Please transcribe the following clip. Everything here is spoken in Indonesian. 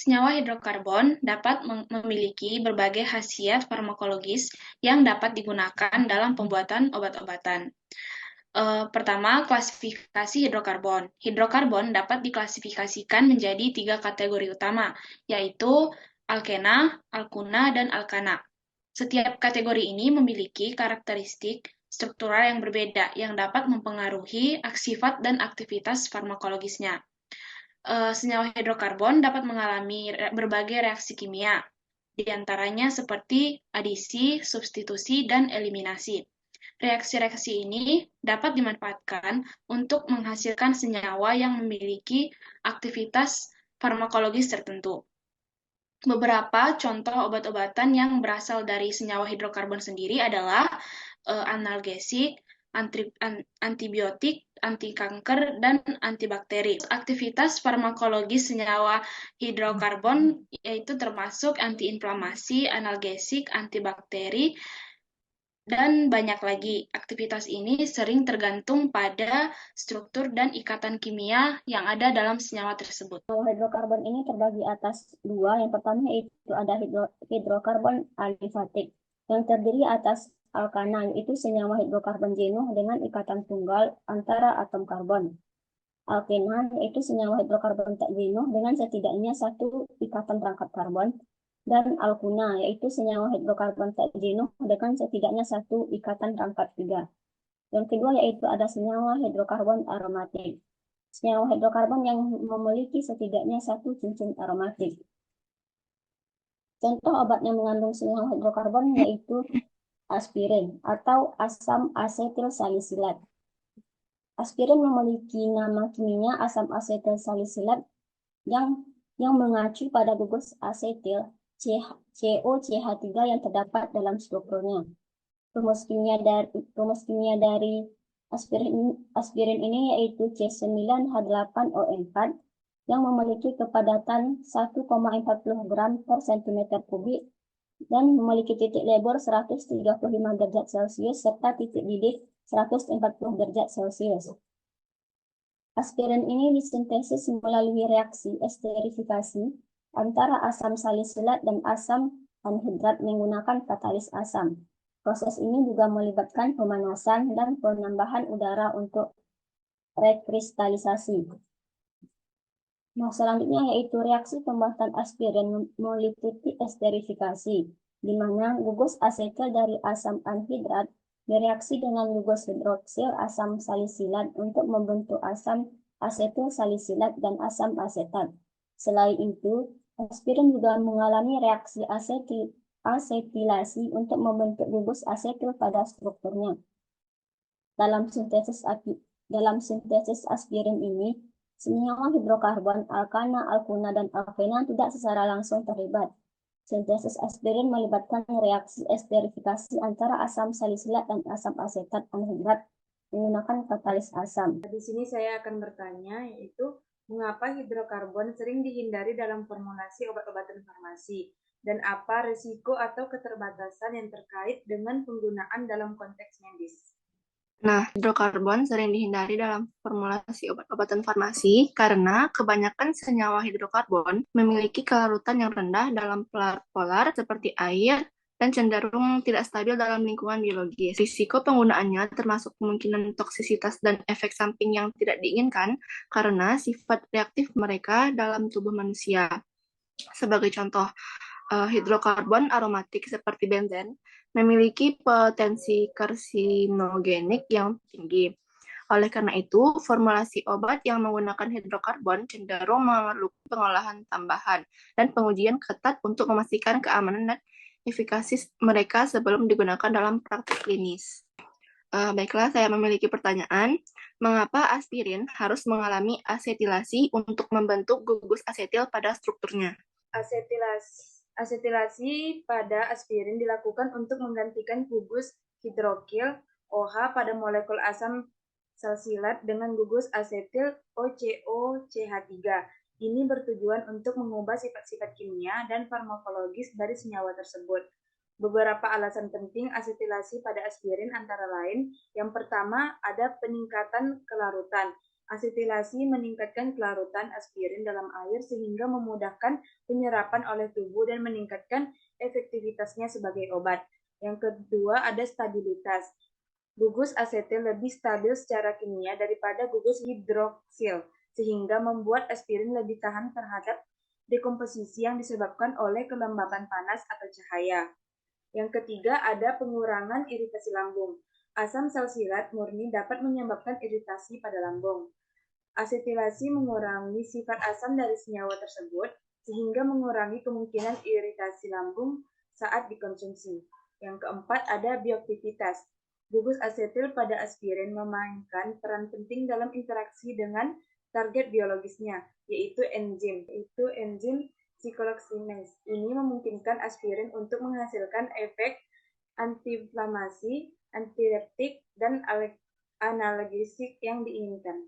Senyawa hidrokarbon dapat memiliki berbagai khasiat farmakologis yang dapat digunakan dalam pembuatan obat-obatan. Pertama, klasifikasi hidrokarbon. Hidrokarbon dapat diklasifikasikan menjadi 3 kategori utama, yaitu alkena, alkuna, dan alkana. Setiap kategori ini memiliki karakteristik struktural yang berbeda yang dapat mempengaruhi sifat dan aktivitas farmakologisnya. Senyawa hidrokarbon dapat mengalami berbagai reaksi kimia, di antaranya seperti adisi, substitusi, dan eliminasi. Reaksi-reaksi ini dapat dimanfaatkan untuk menghasilkan senyawa yang memiliki aktivitas farmakologis tertentu. Beberapa contoh obat-obatan yang berasal dari senyawa hidrokarbon sendiri adalah analgesik, antibiotik, anti kanker, dan antibakteri. Aktivitas farmakologis senyawa hidrokarbon yaitu termasuk antiinflamasi, analgesik, antibakteri, dan banyak lagi. Aktivitas ini sering tergantung pada struktur dan ikatan kimia yang ada dalam senyawa tersebut. Senyawa hidrokarbon ini terbagi atas dua. Yang pertama itu ada hidrokarbon alifatik yang terdiri atas alkana, yaitu senyawa hidrokarbon jenuh dengan ikatan tunggal antara atom karbon. Alkena yaitu senyawa hidrokarbon tak jenuh dengan setidaknya satu ikatan perangkat karbon. Dan alkuna yaitu senyawa hidrokarbon tak jenuh dengan setidaknya satu ikatan perangkat tiga. Yang kedua yaitu ada senyawa hidrokarbon aromatik. Senyawa hidrokarbon yang memiliki setidaknya satu cincin aromatik. Contoh obat yang mengandung senyawa hidrokarbon yaitu aspirin atau asam asetil salisilat. Aspirin memiliki nama kimia asam asetil salisilat yang mengacu pada gugus asetil COCH3 yang terdapat dalam strukturnya. Rumus kimia dari aspirin ini yaitu C9H8O4 yang memiliki kepadatan 1,40 gram per cm kubik dan memiliki titik lebor 135 derajat Celcius serta titik didih 140 derajat Celcius. Aspirin ini disintesis melalui reaksi esterifikasi antara asam salisilat dan asam anhidrat menggunakan katalis asam. Proses ini juga melibatkan pemanasan dan penambahan udara untuk rekristalisasi. Nah, selanjutnya yaitu reaksi pembuatan aspirin meliputi esterifikasi, di mana gugus asetil dari asam anhidrat bereaksi dengan gugus hidroksil asam salisilat untuk membentuk asam asetil salisilat dan asam asetat. Selain itu, aspirin juga mengalami reaksi asetilasi untuk membentuk gugus asetil pada strukturnya. Dalam sintesis aspirin ini, senyawa hidrokarbon, alkana, alkuna, dan alkena tidak secara langsung terlibat. Sintesis aspirin melibatkan reaksi esterifikasi antara asam salisilat dan asam asetat anhidrat menggunakan katalis asam. Di sini saya akan bertanya, yaitu mengapa hidrokarbon sering dihindari dalam formulasi obat-obatan farmasi, dan apa risiko atau keterbatasan yang terkait dengan penggunaan dalam konteks medis? Nah, hidrokarbon sering dihindari dalam formulasi obat-obatan farmasi karena kebanyakan senyawa hidrokarbon memiliki kelarutan yang rendah dalam polar seperti air dan cenderung tidak stabil dalam lingkungan biologis. Risiko penggunaannya termasuk kemungkinan toksisitas dan efek samping yang tidak diinginkan karena sifat reaktif mereka dalam tubuh manusia. Sebagai contoh, hidrokarbon aromatik seperti benzen memiliki potensi karsinogenik yang tinggi. Oleh karena itu, formulasi obat yang menggunakan hidrokarbon cenderung memerlukan pengolahan tambahan dan pengujian ketat untuk memastikan keamanan dan efikasi mereka sebelum digunakan dalam praktik klinis. Baiklah, saya memiliki pertanyaan. Mengapa aspirin harus mengalami asetilasi untuk membentuk gugus asetil pada strukturnya? Asetilasi pada aspirin dilakukan untuk menggantikan gugus hidrokil OH pada molekul asam salsilat dengan gugus asetil OCOCH3. Ini bertujuan untuk mengubah sifat-sifat kimia dan farmakologis dari senyawa tersebut. Beberapa alasan penting asetilasi pada aspirin antara lain, yang pertama ada peningkatan kelarutan. Asetilasi meningkatkan kelarutan aspirin dalam air sehingga memudahkan penyerapan oleh tubuh dan meningkatkan efektivitasnya sebagai obat. Yang kedua ada stabilitas. Gugus asetil lebih stabil secara kimia daripada gugus hidroksil, sehingga membuat aspirin lebih tahan terhadap dekomposisi yang disebabkan oleh kelembapan panas atau cahaya. Yang ketiga ada pengurangan iritasi lambung. Asam salsilat murni dapat menyebabkan iritasi pada lambung. Asetilasi mengurangi sifat asam dari senyawa tersebut, sehingga mengurangi kemungkinan iritasi lambung saat dikonsumsi. Yang keempat ada bioaktivitas. Gugus asetil pada aspirin memainkan peran penting dalam interaksi dengan target biologisnya, yaitu enzim cyclooxygenase. Ini memungkinkan aspirin untuk menghasilkan efek antiinflamasi, antileptik, dan analgesik yang diinginkan.